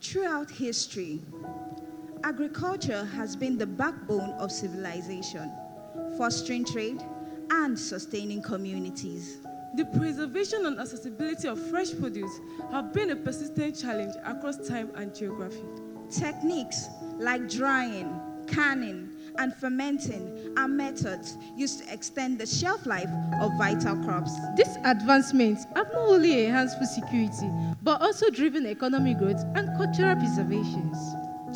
Throughout history, agriculture has been the backbone of civilization, fostering trade and sustaining communities. The preservation and accessibility of fresh produce have been a persistent challenge across time and geography. Techniques like drying, canning, and fermenting are methods used to extend the shelf life of vital crops. These advancements have not only enhanced food security, but also driven economic growth and cultural preservations.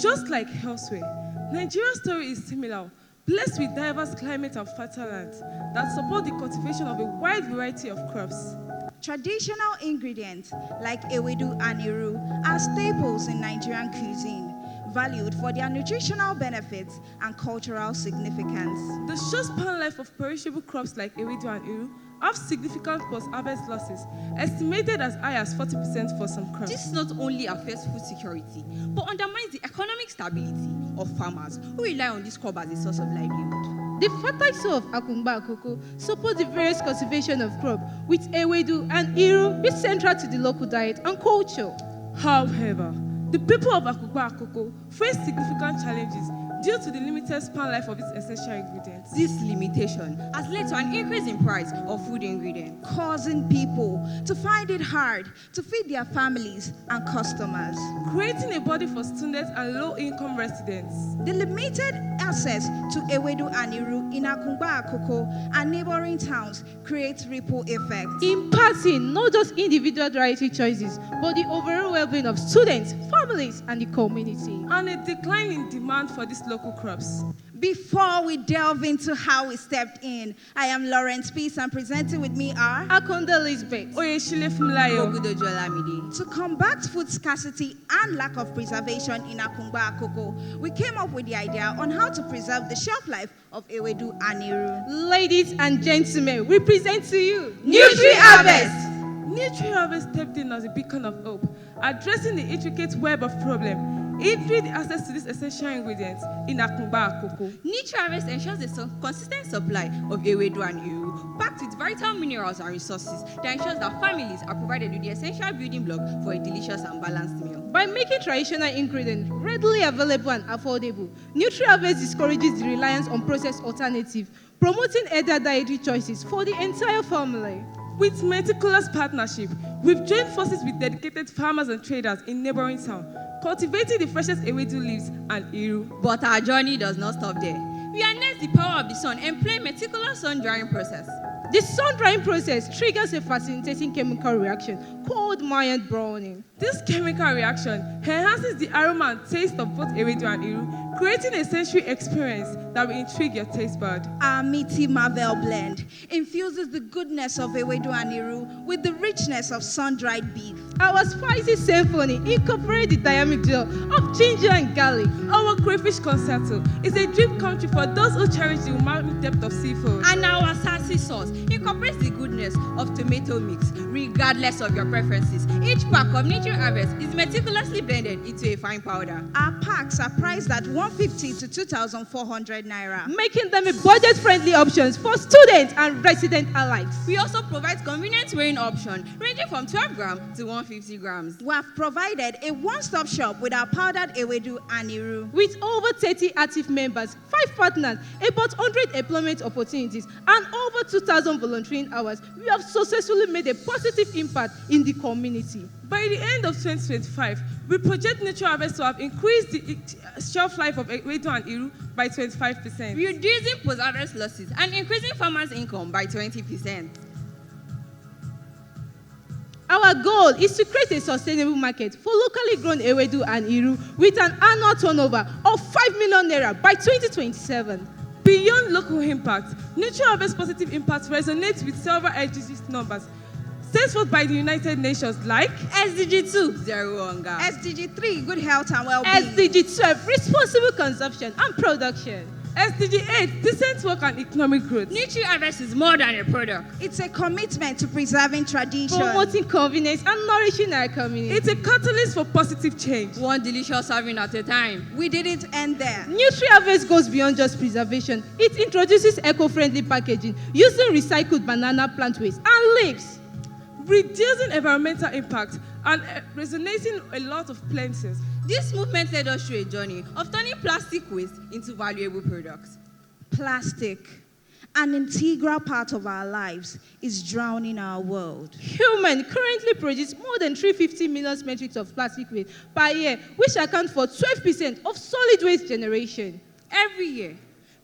Just like elsewhere, Nigeria's story is similar, blessed with diverse climate and fertile lands that support the cultivation of a wide variety of crops. Traditional ingredients like ewedu and iru are staples in Nigerian cuisine, valued for their nutritional benefits and cultural significance. The short span life of perishable crops like ewedu and iru have significant post-harvest losses, estimated as high as 40% for some crops. This not only affects food security, but undermines the economic stability of farmers who rely on this crop as a source of livelihood. The fertile soil of Akumba Akoko supports the various cultivation of crop, with ewedu and iru being central to the local diet and culture. However, the people of Akugba Akoko face significant challenges due to the limited span life of its essential ingredients. This limitation has led to an increase in price of food ingredients, causing people to find it hard to feed their families and customers. Creating a body for students and low-income residents. The limited access to ewedu and iru in Akumba Akoko and neighboring towns creates ripple effects, Impacting not just individual dietary choices, but the overall well-being of students, families, and the community. And a decline in demand for these local crops. Before we delve into how we stepped in, I am Lawrence Peace, and presenting with me are Adekunle Elizabeth. Oyeshile Fumlayo. Ogudojo Olamide. to combat food scarcity and lack of preservation in Akumba Akoko. We came up with the idea on how to preserve the shelf life of ewedu and iru. Ladies and gentlemen, we present to you Nutri Harvest. Nutri Harvest stepped in as a beacon of hope, addressing the intricate web of problems hindering access to these essential ingredients in Akumba Akoko. Nutri Harvest ensures a consistent supply of ewedu and iru, packed with vital minerals and resources that ensures that families are provided with the essential building block for a delicious and balanced meal. By making traditional ingredients readily available and affordable, Nutri Harvest discourages the reliance on processed alternatives, promoting healthier dietary choices for the entire family. With meticulous partnership, we've joined forces with dedicated farmers and traders in neighboring towns, cultivating the freshest ewedu leaves and iru. But our journey does not stop there. We harness the power of the sun and employ meticulous sun drying process. The sun drying process triggers a fascinating chemical reaction called Maillard browning. This chemical reaction enhances the aroma and taste of both ewedu and iru, creating a sensory experience that will intrigue your taste bud. Our meaty Marvel blend infuses the goodness of ewedu and iru with the richness of sun-dried beef. Our spicy symphony incorporates the dynamic duo of ginger and garlic. Our crayfish concerto is a dream come true for those who cherish the umami depth of seafood. And our sassy sauce incorporates the goodness of tomato mix, regardless of your preferences. Each pack of Nutri Harvest is meticulously blended into a fine powder. Our packs are priced at 150 to 2,400 naira. Making them a budget-friendly options for students and residents alike. We also provide convenient weighing option ranging from 12 grams to 150 grams. We have provided a one-stop shop with our powdered ewedu and iru. With over 30 active members, 5 partners, about 100 employment opportunities, and over 2,000 volunteering hours, we have successfully made a positive impact in the community. By the end of 2025, we project Nutri Harvest to have increased the shelf life of ewedu and iru by 25%, reducing post-harvest losses and increasing farmers' income by 20%. Our goal is to create a sustainable market for locally grown ewedu and iru with an annual turnover of 5 million naira by 2027. Beyond local impact, Nutri Harvest positive impact resonates with several SDGs numbers set forth by the United Nations like SDG 2, Zero Hunger. SDG 3, good health and well-being. SDG 12, responsible consumption and production. SDG 8, decent work and economic growth. Nutri Harvest is more than a product. It's a commitment to preserving tradition, Promoting convenience and nourishing our community. It's a catalyst for positive change. One delicious serving at a time. We didn't end there. Nutri Harvest goes beyond just preservation. It introduces eco-friendly packaging using recycled banana plant waste and leaves. Reducing environmental impact and resonating a lot of places. This movement led us through a journey of turning plastic waste into valuable products. Plastic, an integral part of our lives, is drowning our world. Humans currently produce more than 350 million metric tons of plastic waste per year, which accounts for 12% of solid waste generation. Every year,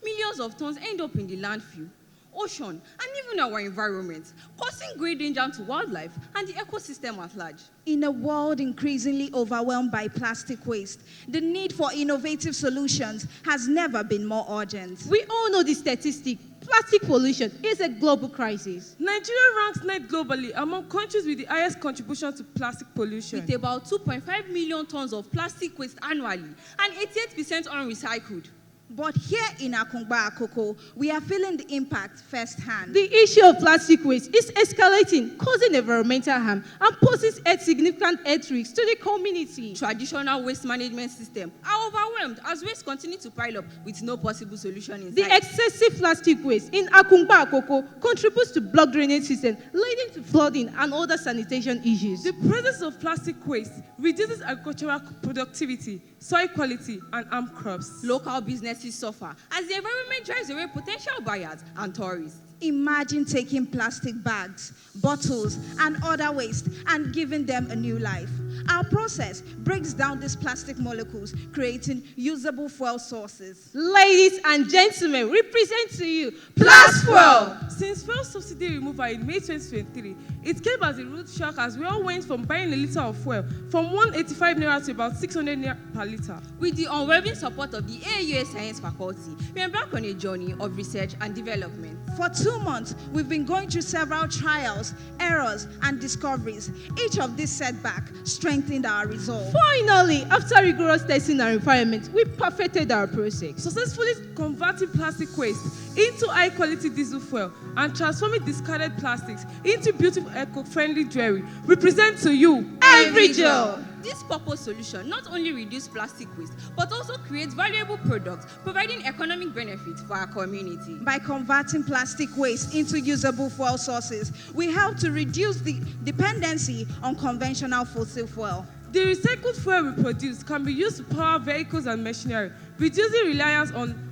millions of tons end up in the landfill, ocean, and even our environment, causing great danger to wildlife and the ecosystem at large. In a world increasingly overwhelmed by plastic waste, the need for innovative solutions has never been more urgent. We all know the statistic. Plastic pollution is a global crisis. Nigeria ranks ninth globally among countries with the highest contribution to plastic pollution. With about 2.5 million tons of plastic waste annually and 88% unrecycled. But here in Akungba Akoko, we are feeling the impact firsthand. The issue of plastic waste is escalating, causing environmental harm and poses significant health risks to the community. Traditional waste management systems are overwhelmed as waste continue to pile up with no possible solution in The sight. excessive plastic waste in Akungba Akoko contributes to blocked drainage systems, leading to flooding and other sanitation issues. The presence of plastic waste reduces agricultural productivity, soil quality, and harm crops. Local businesses suffer as the environment drives away potential buyers and tourists. Imagine taking plastic bags, bottles, and other waste and giving them a new life. Our process breaks down these plastic molecules, creating usable fuel sources. Ladies and gentlemen, we present to you Plasfuel! Since fuel subsidy removal in May 2023, it came as a rude shock as we all went from buying a liter of fuel from 185 naira to about 600 naira per liter. With the unwavering support of the AUA Science Faculty, we embark on a journey of research and development. For 2 months, we've been going through several trials, errors, and discoveries. Each of these setbacks strengthened our resolve. Finally, after rigorous testing and refinement, we perfected our process. Successfully converting plastic waste into high-quality diesel fuel and transforming discarded plastics into beautiful eco-friendly jewelry, we present to you Envigel. This purpose solution not only reduces plastic waste, but also creates valuable products, providing economic benefits for our community. By converting plastic waste into usable fuel sources, we help to reduce the dependency on conventional fossil fuel. The recycled fuel we produce can be used to power vehicles and machinery, reducing reliance on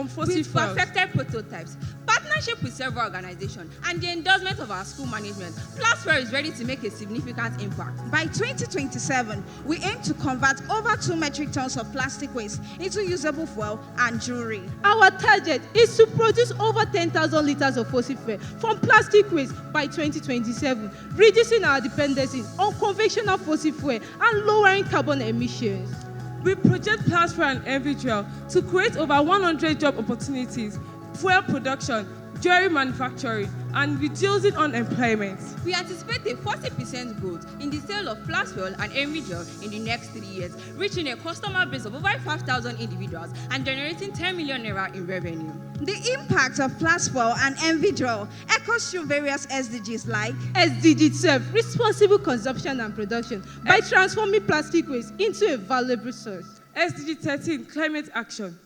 fossil With fuels. perfected prototypes, partnership with several organizations, and the endorsement of our school management, Plasfuel is ready to make a significant impact. By 2027, we aim to convert over 2 metric tons of plastic waste into usable fuel and jewelry. Our target is to produce over 10,000 liters of fossil fuel from plastic waste by 2027, reducing our dependency on conventional fossil fuel and lowering carbon emissions. We project Plasfuel and Envigel to create over 100 job opportunities, fuel production, jewelry manufacturing, and reducing unemployment. We anticipate a 40% growth in the sale of Plasfuel and Envigel in the next 3 years, reaching a customer base of over 5,000 individuals and generating 10 million naira in revenue. The impact of Plasfuel and Envigel echoes through various SDGs like SDG 12, responsible consumption and production, by transforming plastic waste into a valuable source. SDG 13, climate action.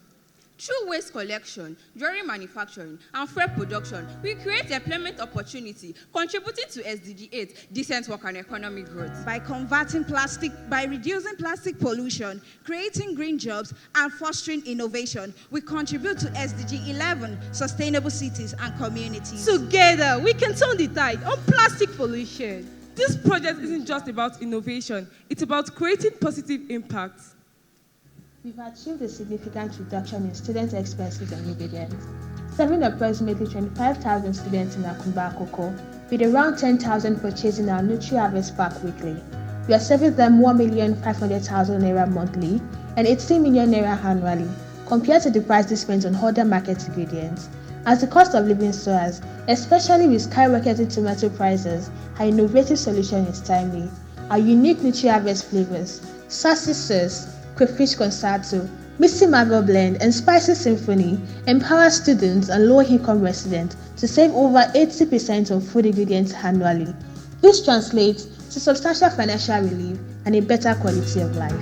Through waste collection, jewelry manufacturing, and fuel production, we create employment opportunity, contributing to SDG 8, decent work and economic growth. by reducing plastic pollution, creating green jobs, and fostering innovation, we contribute to SDG 11, sustainable cities and communities. Together, we can turn the tide on plastic pollution. This project isn't just about innovation, it's about creating positive impacts. We've achieved a significant reduction in student expenses on ingredients, serving approximately 25,000 students in Akungba Akoko, with around 10,000 purchasing our Nutri-Harvest pack weekly. We are serving them 1,500,000 naira monthly and 18 million naira annually, compared to the price they spent on other market ingredients. As the cost of living soars, especially with skyrocketing tomato prices, our innovative solution is timely. Our unique Nutri-Harvest flavors, sassy sauce, crayfish concerto, misty marble blend, and spicy symphony empower students and low-income residents to save over 80% on food ingredients annually. This translates to substantial financial relief and a better quality of life.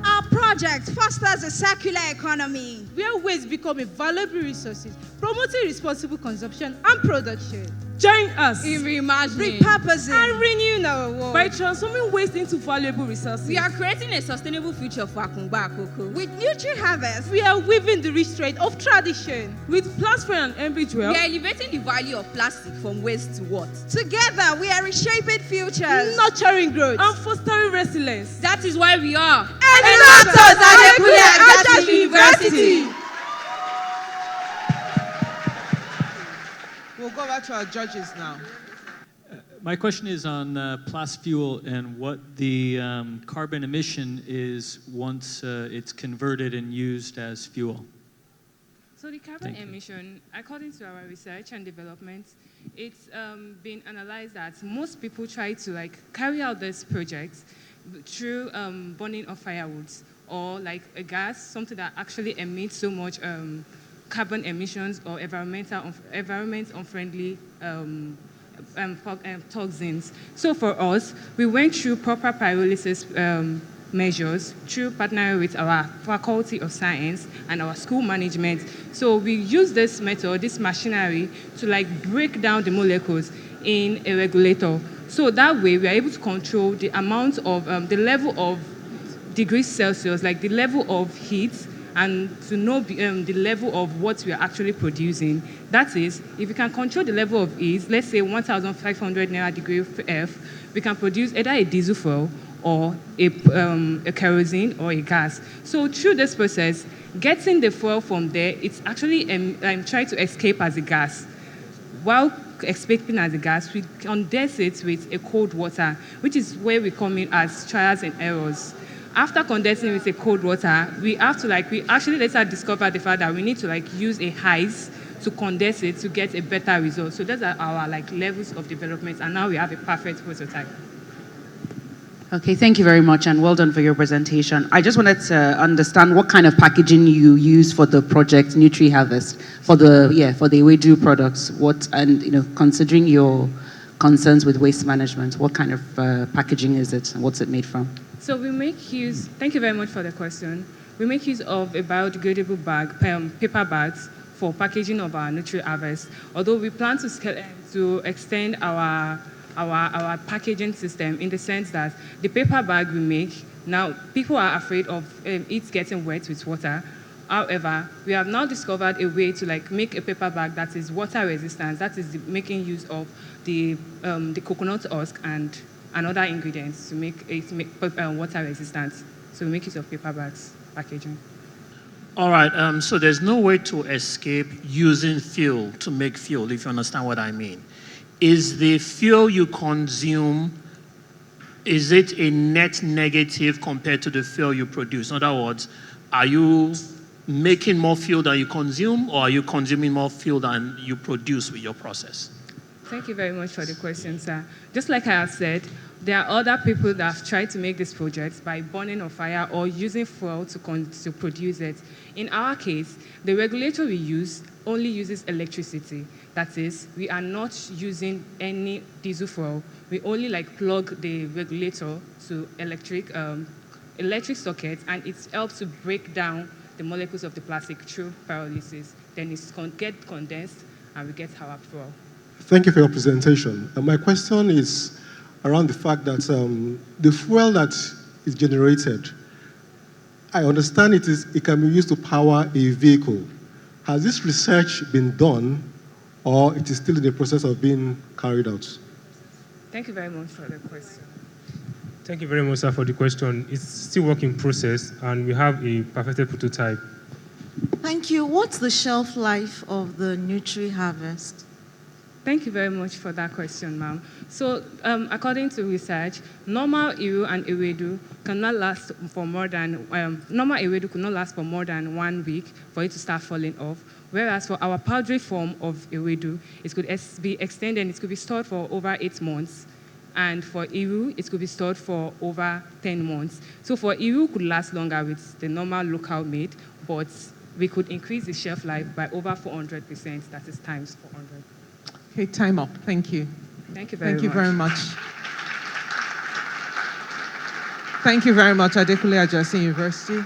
Our project fosters a circular economy. Where waste become a valuable resource, promoting responsible consumption and production. Join us In reimagining. repurposing, and renewing our world. by transforming waste into valuable resources. We are creating a sustainable future for Akumba Akoko. with Nutri-Harvest, We are weaving the rich thread of tradition. With Plasframe and Enbridge We Well, are elevating the value of plastic from waste to what? together we are reshaping futures. Nurturing growth. and fostering resilience. That is why we are Educators at Adekunle Ajasin University. We'll go back to our judges now. My question is on plas fuel and what the carbon emission is once it's converted and used as fuel. So the carbon emission, according to our research and development, it's been analyzed that most people try to carry out this project through burning of firewoods or like a gas, something that actually emits so much carbon emissions or environment unfriendly toxins. So for us, we went through proper pyrolysis measures through partnering with our Faculty of Science and our school management. So we use this method, this machinery, to break down the molecules in a regulator. So that way we are able to control the amount of, the level of degrees Celsius, like the level of heat, and to know the level of what we are actually producing. That is, if we can control the level of heat, let's say 1,500 naira degree F, we can produce either a diesel fuel or a kerosene or a gas. So through this process, getting the fuel from there, it's actually trying to escape as a gas. While escaping as a gas, we condense it with a cold water, which is where we come in as trials and errors. After condensing with a cold water, we actually later discovered the fact that we need to use a ice to condense it to get a better result. So those are our levels of development, and now we have a perfect prototype. Okay, thank you very much, and well done for your presentation. I just wanted to understand what kind of packaging you use for the project Nutri-Harvest, for the Ewedu products. Considering your concerns with waste management, what kind of packaging is it, and what's it made from? So we make use, thank you very much for the question. We make use of a biodegradable paper bags for packaging of our Nutri-Harvest. Although we plan to extend our packaging system in the sense that the paper bag we make, now people are afraid of it getting wet with water. However, we have now discovered a way to make a paper bag that is water resistant. That is making use of the coconut husk and other ingredients to make it water resistant. So we make use of paper bags packaging. All right, so there's no way to escape using fuel to make fuel, if you understand what I mean. Is the fuel you consume, is it a net negative compared to the fuel you produce? In other words, are you making more fuel than you consume, or are you consuming more fuel than you produce with your process? Thank you very much for the question, sir. Just like I have said, there are other people that have tried to make this project by burning of fire or using fuel to produce it. In our case, the regulator we use only uses electricity. That is, we are not using any diesel fuel. We only plug the regulator to electric sockets, and it helps to break down the molecules of the plastic through pyrolysis. Then it gets condensed, and we get our fuel. Thank you for your presentation. My question is around the fact that the fuel that is generated, I understand it can be used to power a vehicle. Has this research been done, or it is still in the process of being carried out? Thank you very much for the question. Thank you very much, sir, for the question. It's still work in process, and we have a perfected prototype. Thank you. What's the shelf life of the Nutri-Harvest? Thank you very much for that question, ma'am. So, according to research, normal Iru and Ewedu cannot last for more than, normal Ewedu could not last for more than 1 week for it to start falling off. Whereas for our powdery form of Ewedu, it could be extended, it could be stored for over 8 months. And for Iru, it could be stored for over 10 months. So for Iru, could last longer with the normal local made, but we could increase the shelf life by over 400%, that is times 400. Okay, time up. Thank you. Thank you very much. Thank you very much. Thank you very much, Adekunle Ajasin University.